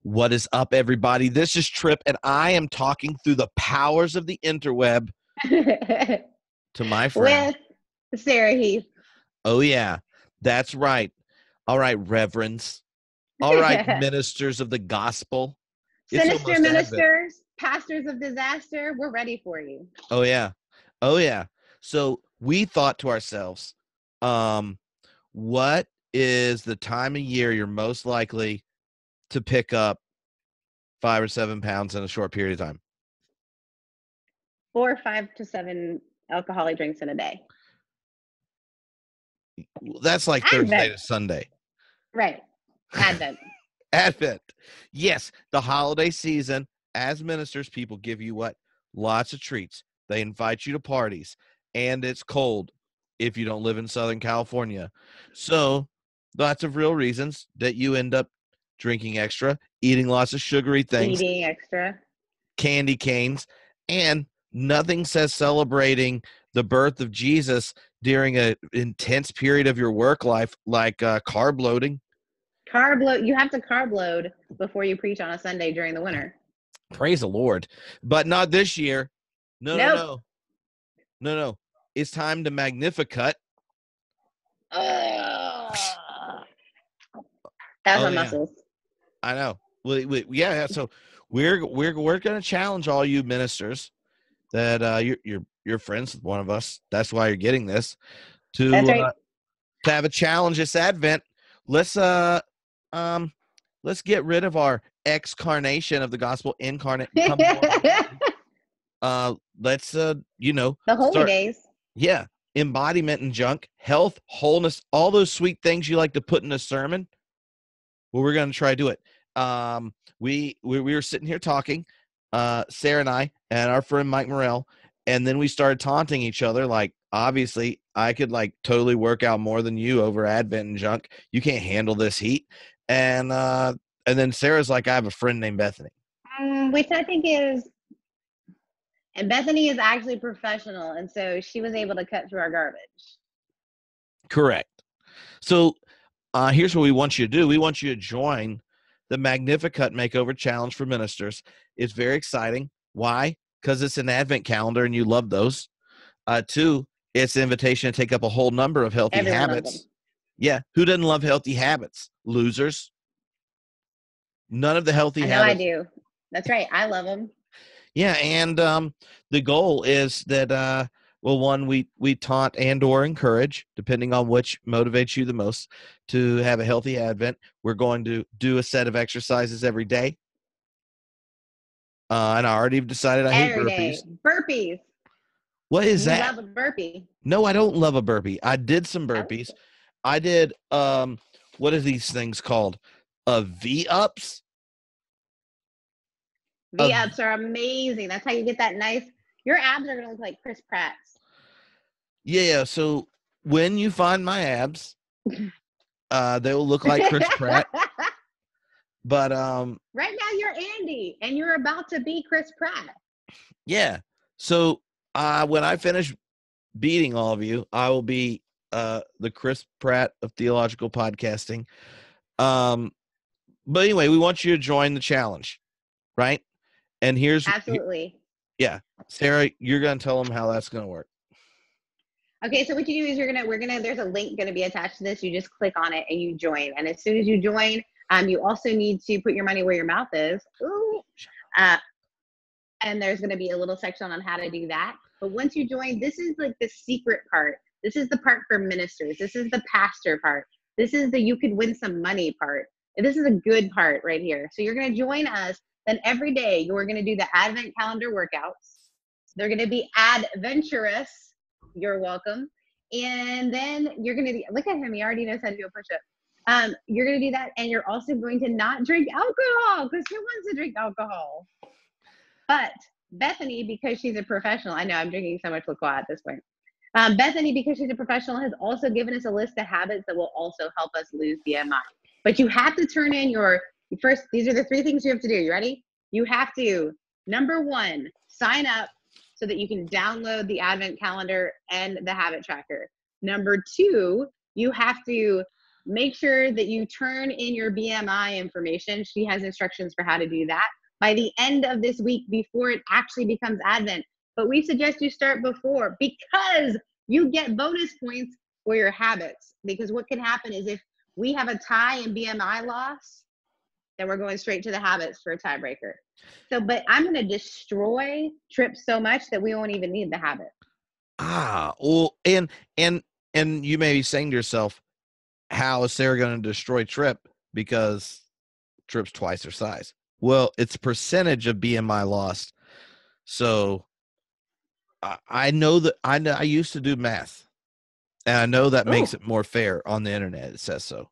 What is up, everybody? This is Tripp, and I am talking through the powers of the interweb to my friend. With Sarah Heath. Oh, yeah, that's right. All right, reverends. All right, ministers of the gospel. It's Sinister almost Advent. ministers, pastors of disaster, we're ready for you. Oh, yeah. Oh, yeah. So we thought to ourselves, what is the time of year you're most likely to pick up 5 or 7 pounds in a short period of time? 4, 5 to 7 alcoholic drinks in a day. That's like Advent. Thursday to Sunday. Right. Advent. Advent. Yes, the holiday season, as ministers, people give you what? Lots of treats. They invite you to parties, and it's cold if you don't live in Southern California. So, lots of real reasons that you end up drinking extra, eating lots of sugary things, Eating extra. candy canes, and nothing says celebrating the birth of Jesus during an intense period of your work life like carb loading. Carb load. You have to carb load before you preach on a Sunday during the winter. Praise the Lord. But not this year. No. It's time to magnificut. That's my muscles. I know. Yeah. So we're going to challenge all you ministers that you're friends with one of us. That's why you're getting this That's right. To have a challenge this Advent. Let's get rid of our excarnation of the gospel incarnate. Let's the holy days. Yeah, embodiment and junk, health, wholeness, all those sweet things you like to put in a sermon. Well, we're going to try to do it. We were sitting here talking, Sarah and I and our friend Mike Morrell, and then we started taunting each other. Like, obviously, I could like totally work out more than you over Advent and junk. You can't handle this heat. And then Sarah's like, I have a friend named Bethany, which I think is. And Bethany is actually professional, and so she was able to cut through our garbage. Correct. So here's what we want you to do. We want you to join the Magnificut Makeover Challenge for Ministers. It's very exciting. Why? Because it's an Advent calendar, and you love those. 2, it's an invitation to take up a whole number of healthy habits. Yeah. Who doesn't love healthy habits? Losers. None of the healthy habits. I do. That's right. I love them. Yeah, and the goal is that, one, we taunt and or encourage, depending on which motivates you the most, to have a healthy Advent. We're going to do a set of exercises every day. And I already decided I hate burpees. Burpees. What is that? You love a burpee. No, I don't love a burpee. I did some burpees. I did, what are these things called? V-ups? V-ups are amazing. That's how you get that nice. Your abs are going to look like Chris Pratt's. Yeah. So when you find my abs, they will look like Chris Pratt. But right now you're Andy, and you're about to be Chris Pratt. Yeah. So when I finish beating all of you, I will be the Chris Pratt of theological podcasting. But anyway, we want you to join the challenge, right? And here's absolutely. Yeah. Sarah, you're going to tell them how that's going to work. Okay. So what you do is there's a link going to be attached to this. You just click on it and you join. And as soon as you join, you also need to put your money where your mouth is. Ooh. And there's going to be a little section on how to do that. But once you join, this is like the secret part. This is the part for ministers. This is the pastor part. This is the you could win some money part. This is a good part right here. So you're going to join us. Then every day you're going to do the Advent calendar workouts. They're going to be adventurous. You're welcome. And then you're going to look at him. He already knows how to do a push-up. You're going to do that. And you're also going to not drink alcohol, because who wants to drink alcohol? But Bethany, because she's a professional, I know I'm drinking so much liqueur at this point. Bethany, because she's a professional, has also given us a list of habits that will also help us lose BMI. But you have to turn in these are the 3 things you have to do. You ready? You have to, number 1, sign up so that you can download the Advent calendar and the habit tracker. Number 2, you have to make sure that you turn in your BMI information. She has instructions for how to do that by the end of this week before it actually becomes Advent. But we suggest you start before, because you get bonus points for your habits. Because what can happen is if we have a tie in BMI loss, then we're going straight to the habits for a tiebreaker. So, but I'm going to destroy Tripp so much that we won't even need the habit. Well, and you may be saying to yourself, how is Sarah going to destroy Tripp? Because Tripp's twice her size. Well, it's percentage of BMI lost. So I know that I used to do math, and I know that makes it more fair on the internet. It says so.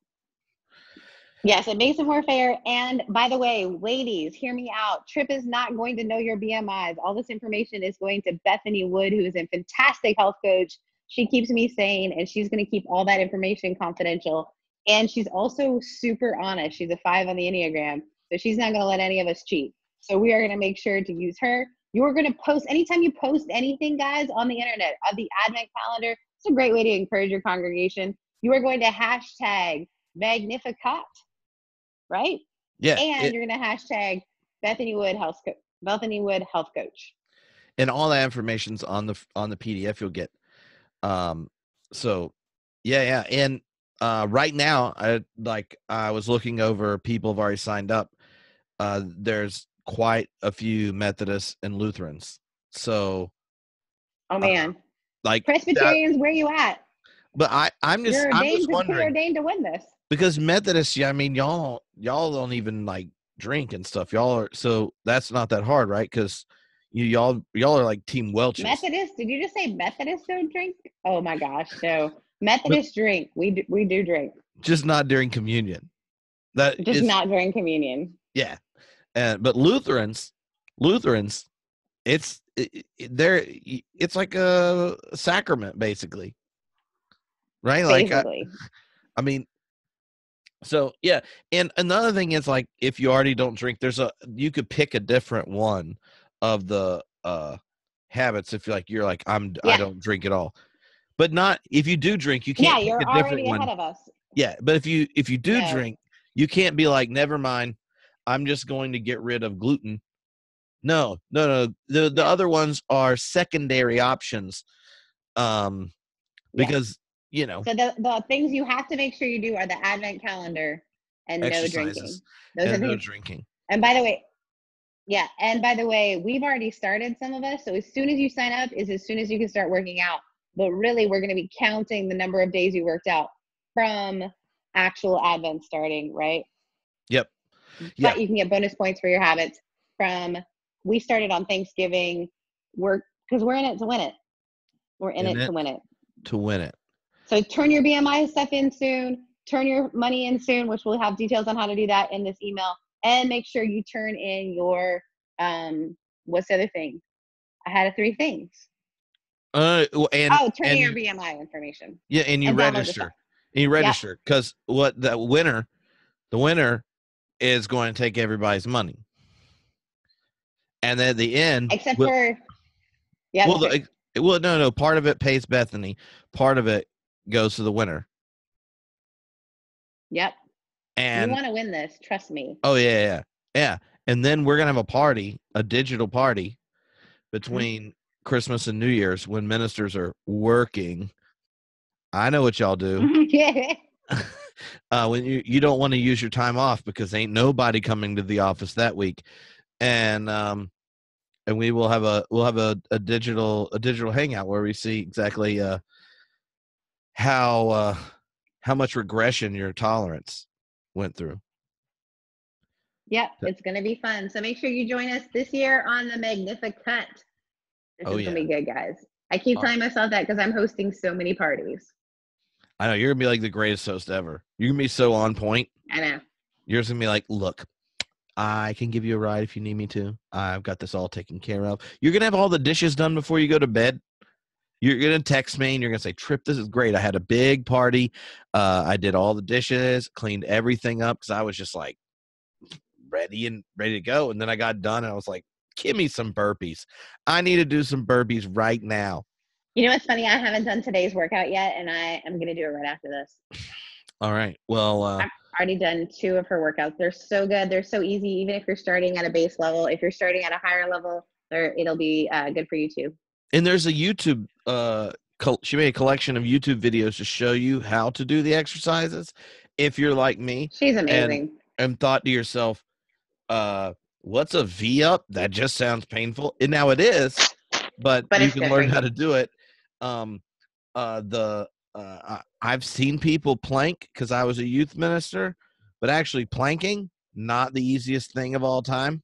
Yes, it makes it more fair. And by the way, ladies, hear me out. Tripp is not going to know your BMIs. All this information is going to Bethany Wood, who is a fantastic health coach. She keeps me sane, and she's going to keep all that information confidential. And she's also super honest. She's a 5 on the Enneagram, so she's not going to let any of us cheat. So we are going to make sure to use her. You're going to post, anytime you post anything, guys, on the internet, of the Advent calendar, it's a great way to encourage your congregation. You are going to hashtag magnificut, right? Yeah. And you're going to hashtag Bethany Wood Health Coach. And all that information's on the PDF you'll get. So yeah. And right now, I was looking over, people have already signed up. There's quite a few Methodists and Lutherans. So oh man, like Presbyterians, where you at? But I'm just wondering, preordained to win this. Because Methodists, yeah, I mean, y'all don't even like drink and stuff. Y'all are, so that's not that hard, right? Because y'all are like Team Welch's. Methodists? Did you just say Methodists don't drink? Oh my gosh, no. Methodists drink. We do drink. Just not during communion. Not during communion. Yeah, but Lutherans, it's like a sacrament, basically, right? Basically. Like, I mean. So yeah, and another thing is, like, if you already don't drink, you could pick a different one of the habits. If you're like I don't drink at all, but not if you do drink, you can't. Yeah, you're already ahead of us. Yeah, but if you do drink, you can't be like, never mind, I'm just going to get rid of gluten. No. The other ones are secondary options, because. So the things you have to make sure you do are the Advent calendar and no drinking. Those are no drinking. And by the way, we've already started, some of us. So as soon as you sign up is as soon as you can start working out. But really, we're going to be counting the number of days you worked out from actual Advent starting, right? Yep. But you can get bonus points for your habits we started on Thanksgiving. Because we're in it to win it. We're in it to win it. To win it. So turn your BMI stuff in soon. Turn your money in soon, which we'll have details on how to do that in this email. And make sure you turn in your, what's the other thing? I had 3 things. Turn in your BMI information. Yeah, and you register. And you register, because the winner is going to take everybody's money. And then at the end, except for, no, part of it pays Bethany. Part of it goes to the winner. Yep. And you want to win this, trust me. Oh yeah. And then we're gonna have a digital party between Christmas and New Year's, when ministers are working. I know what y'all do. When you don't want to use your time off, because ain't nobody coming to the office that week, and we will have a digital hangout where we see exactly how much regression your tolerance went through. Yep, it's going to be fun. So make sure you join us this year on the Magnificut. This is going to be good, guys. I keep telling myself that because I'm hosting so many parties. I know, you're going to be like the greatest host ever. You're going to be so on point. I know. You're just going to be like, look, I can give you a ride if you need me to. I've got this all taken care of. You're going to have all the dishes done before you go to bed. You're going to text me and you're going to say, Tripp, this is great. I had a big party. I did all the dishes, cleaned everything up, because I was just like ready to go. And then I got done and I was like, give me some burpees. I need to do some burpees right now. You know what's funny? I haven't done today's workout yet, and I am going to do it right after this. All right. Well, I've already done 2 of her workouts. They're so good. They're so easy. Even if you're starting at a base level, if you're starting at a higher level, it'll be good for you too. and there's a YouTube. She made a collection of YouTube videos to show you how to do the exercises. If you're like me, She's and amazing. thought to yourself, what's a V up? That just sounds painful. And now it is, but But you it's can good for learn how you. to do it. I've seen people plank because I was a youth minister, but actually planking, not the easiest thing of all time.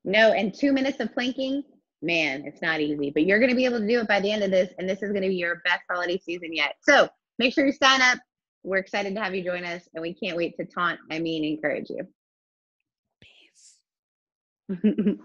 No, and 2 minutes of planking, man, it's not easy. But you're going to be able to do it by the end of this, and this is going to be your best holiday season yet. So make sure you sign up. We're excited to have you join us, and we can't wait to encourage you. Peace.